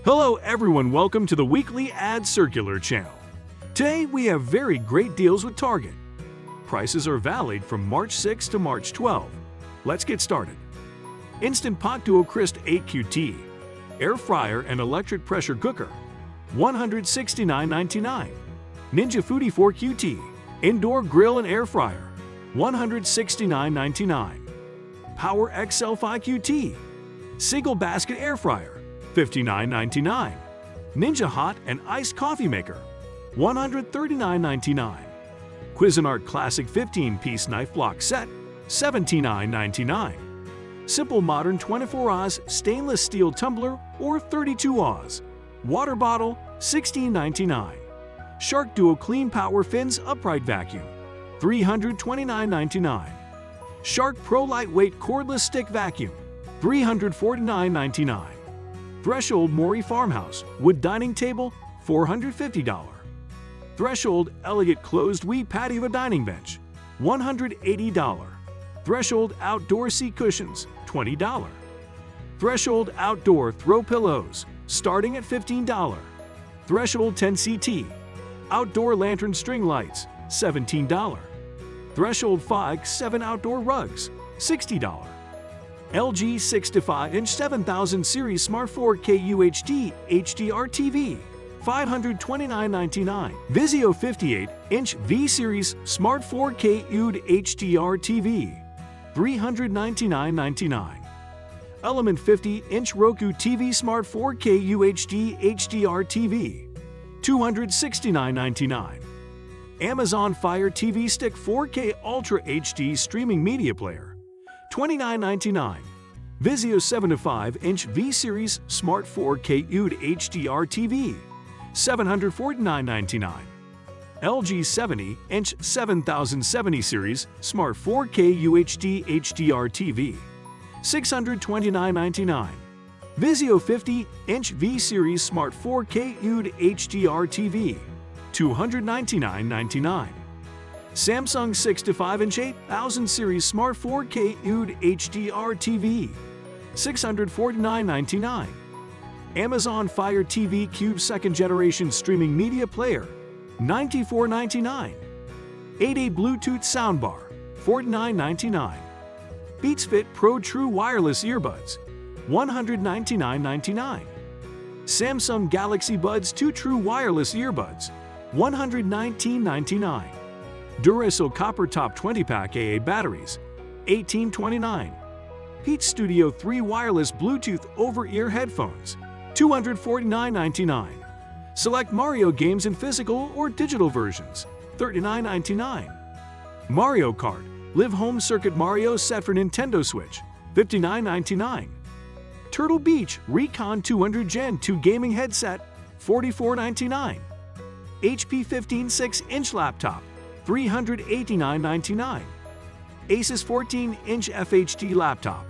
Hello everyone, welcome to the weekly ad circular channel. Today we have very great deals with Target. Prices are valid from March 6 to March 12. Let's get started. Instant Pot Duo Crisp 8QT, Air Fryer and Electric Pressure Cooker, $169.99. Ninja Foodi 4QT, Indoor Grill and Air Fryer, $169.99. PowerXL 5QT, Single Basket Air Fryer, $59.99. Ninja Hot and Iced Coffee Maker, $139.99. Cuisinart Classic 15-piece Knife Block Set, $79.99. Simple Modern 24 Oz Stainless Steel Tumbler or 32 Oz. Water Bottle, $16.99. Shark DuoClean PowerFins Upright Vacuum, $329.99. Shark Pro Lightweight Cordless Stick Vacuum, $349.99. Threshold Morie Farmhouse Wood Dining Table, $450. Threshold Eliot Closed Wheat Patio Dining Bench, $180. Threshold Outdoor Seat Cushions, $20. Threshold Outdoor Throw Pillows, starting at $15. Threshold 10CT Outdoor Lantern String Lights, $17. Threshold 5x7 Outdoor Rugs, $60. LG 6-5-inch 7000 series Smart 4K UHD HDR TV, $529.99. Vizio 58-inch V-Series Smart 4K UHD HDR TV, $399.99. Element 50-inch Roku TV Smart 4K UHD HDR TV, $269.99. Amazon Fire TV Stick 4K Ultra HD Streaming Media Player, $29.99. Vizio 7-5-inch V-Series Smart 4K UHD HDR TV, $749.99. LG 70-inch 7070 series Smart 4K UHD HDR TV, $629.99. Vizio 50-inch V-Series Smart 4K UHD HDR TV, $299.99. Samsung 6-5-inch 8000 series Smart 4K UHD HDR TV, $649.99. Amazon Fire TV Cube 2nd Generation Streaming Media Player, $94.99. 8A Bluetooth Soundbar, $49.99. Beats Fit Pro True Wireless Earbuds, $199.99. Samsung Galaxy Buds 2 True Wireless Earbuds, $119.99. Duracell Copper Top 20-pack AA batteries, $18.29. Peach Studio 3 Wireless Bluetooth Over-Ear Headphones, $249.99. Select Mario games in physical or digital versions, $39.99. Mario Kart Live Home Circuit Mario Set for Nintendo Switch, $59.99. Turtle Beach Recon 200 Gen 2 Gaming Headset, $44.99. HP 15.6-inch Laptop, $389.99. Asus 14-inch FHD Laptop,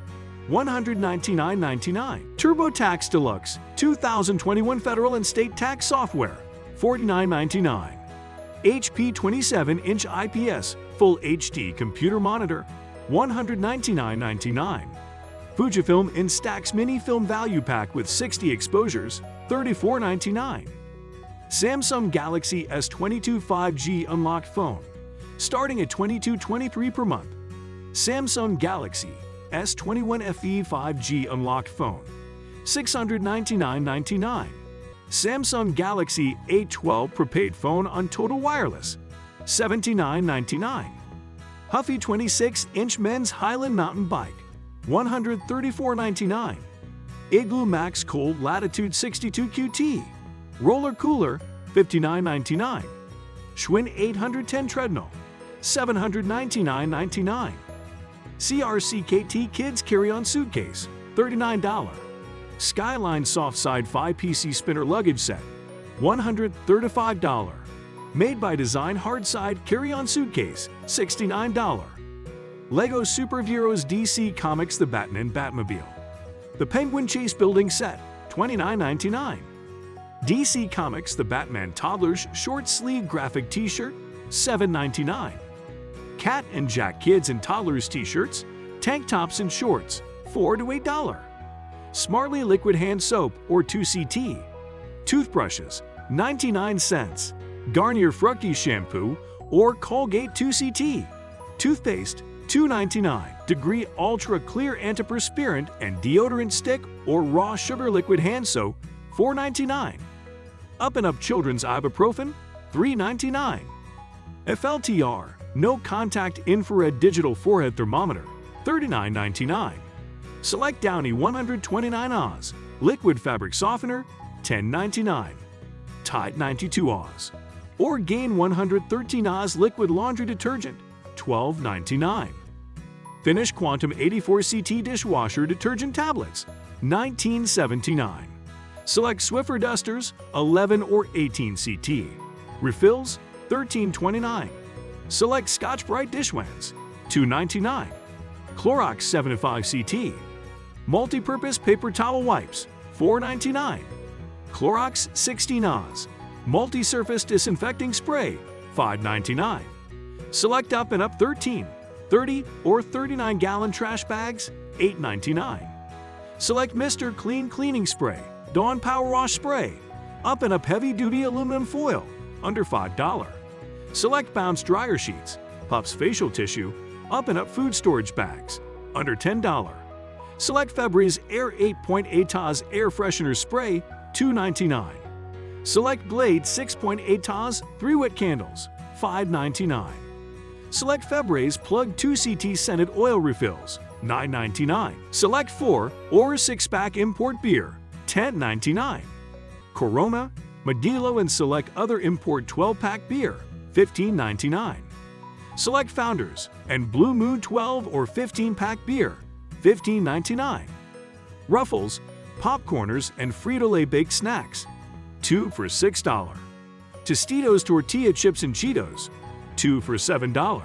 $199.99. TurboTax Deluxe 2021 Federal and State Tax Software, $49.99. HP 27-inch IPS Full HD Computer Monitor, $199.99. Fujifilm Instax Mini Film Value Pack with 60 exposures, $34.99. Samsung Galaxy S22 5G Unlocked Phone, starting at $22.23 per month. Samsung Galaxy S21 FE 5G Unlocked Phone, $699.99. Samsung Galaxy A12 Prepaid Phone on Total Wireless, $79.99. Huffy 26-inch Men's Highland Mountain Bike, $134.99. Igloo Max Cold Latitude 62QT Roller Cooler, $59.99. Schwinn 810 Treadmill, $799.99. CRCKT Kids Carry-On Suitcase, $39. Skyline Soft Side 5PC Spinner Luggage Set, $135. Made by Design Hard Side Carry-On Suitcase, $69. LEGO Superheroes DC Comics The Batman Batmobile, The Penguin Chase Building Set, $29.99. DC Comics The Batman Toddlers Short Sleeve Graphic T-Shirt, $7.99. Cat and Jack Kids and Toddlers T-Shirts, Tank Tops and Shorts, $4 to $8. Smartly Liquid Hand Soap or 2CT. Toothbrushes, 99 cents. Garnier Fructis Shampoo or Colgate 2CT. Toothpaste, $2.99. Degree Ultra Clear Antiperspirant and Deodorant Stick or Raw Sugar Liquid Hand Soap, $4.99. Up and Up Children's Ibuprofen, $3.99. FLTR No Contact Infrared Digital Forehead Thermometer, $39.99. Select Downy 129 Oz Liquid Fabric Softener, $10.99. Tide 92 Oz or Gain 113 Oz Liquid Laundry Detergent, $12.99. Finish Quantum 84CT Dishwasher Detergent Tablets, $19.79. Select Swiffer Dusters, 11 or 18 CT. Refills, $13.29. Select Scotch-Brite Dishwands, $2.99. Clorox 75 CT. Multi-Purpose Paper Towel Wipes, $4.99. Clorox 16 Oz. Multi-Surface Disinfecting Spray, $5.99. Select Up and Up 13, 30 or 39-gallon trash bags, $8.99. Select Mr. Clean Cleaning Spray, Dawn Power Wash Spray, Up and Up Heavy Duty Aluminum Foil, under $5. Select Bounce Dryer Sheets, Puffs Facial Tissue, Up and Up Food Storage Bags, under $10. Select Febreze Air 8.8 Taz Air Freshener Spray, $2.99. Select Glade 6.8 Taz 3-Wick Candles, $5.99. Select Febreze Plug 2CT Scented Oil Refills, $9.99. Select 4 or 6-pack Import Beer, $10.99. Corona, Modelo and select other import 12-pack beer, $15.99. Select Founders and Blue Moon 12 or 15-pack beer, $15.99. Ruffles, Popcorners and Frito-Lay Baked Snacks, 2 for $6. Tostitos Tortilla Chips and Cheetos, 2 for $7.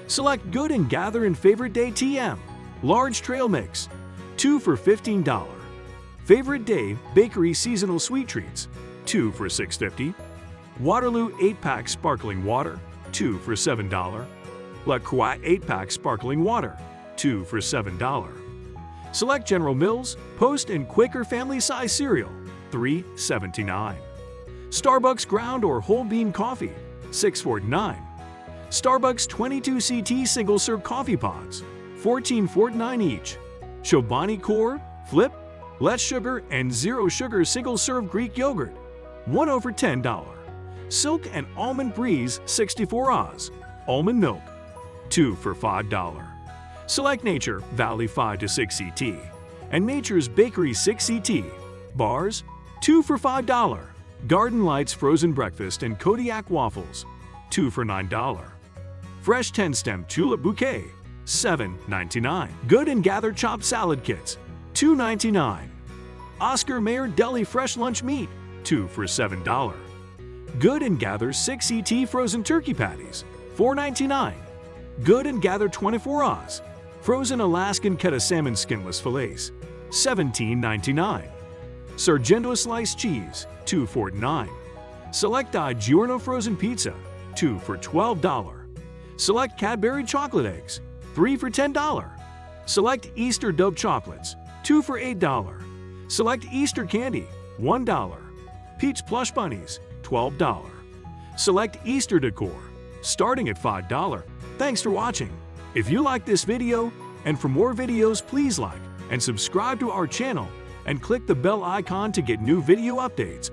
Select Good and Gather and Favorite Day TM, Large Trail Mix, 2 for $15. Favorite Day Bakery Seasonal Sweet Treats, 2 for $6.50. Waterloo 8-pack Sparkling Water, 2 for $7. La Croix 8-pack Sparkling Water, 2 for $7. Select General Mills, Post and Quaker Family Size Cereal, $3.79. Starbucks Ground or Whole Bean Coffee, $6.49. Starbucks 22 CT Single Serve Coffee Pods, $14.49 each. Chobani Core, Flip, Less Sugar and Zero Sugar Single Serve Greek Yogurt, 1 over $10. Silk and Almond Breeze 64 Oz, Almond Milk, 2 for $5. Select Nature Valley 5 to 6 CT and Nature's Bakery 6 CT. Bars, 2 for $5. Garden Lights Frozen Breakfast and Kodiak Waffles, 2 for $9. Fresh 10-stem Tulip Bouquet, $7.99. Good and Gather Chopped Salad Kits, $2.99. Oscar Mayer Deli Fresh Lunch Meat, 2 for $7. Good and Gather 6 CT Frozen Turkey Patties, $4.99. Good and Gather 24 Oz Frozen Alaskan Keta Salmon Skinless Fillets, $17.99. Sargento Sliced Cheese, $2.49. Select DiGiorno Frozen Pizza, 2 for $12. Select Cadbury Chocolate Eggs, 3 for $10. Select Easter Dove Chocolates, 2 for $8. Select Easter Candy, $1. Peach Plush Bunnies, $12. Select Easter Decor, starting at $5. Thanks for watching. If you like this video, and for more videos please like and subscribe to our channel and click the bell icon to get new video updates.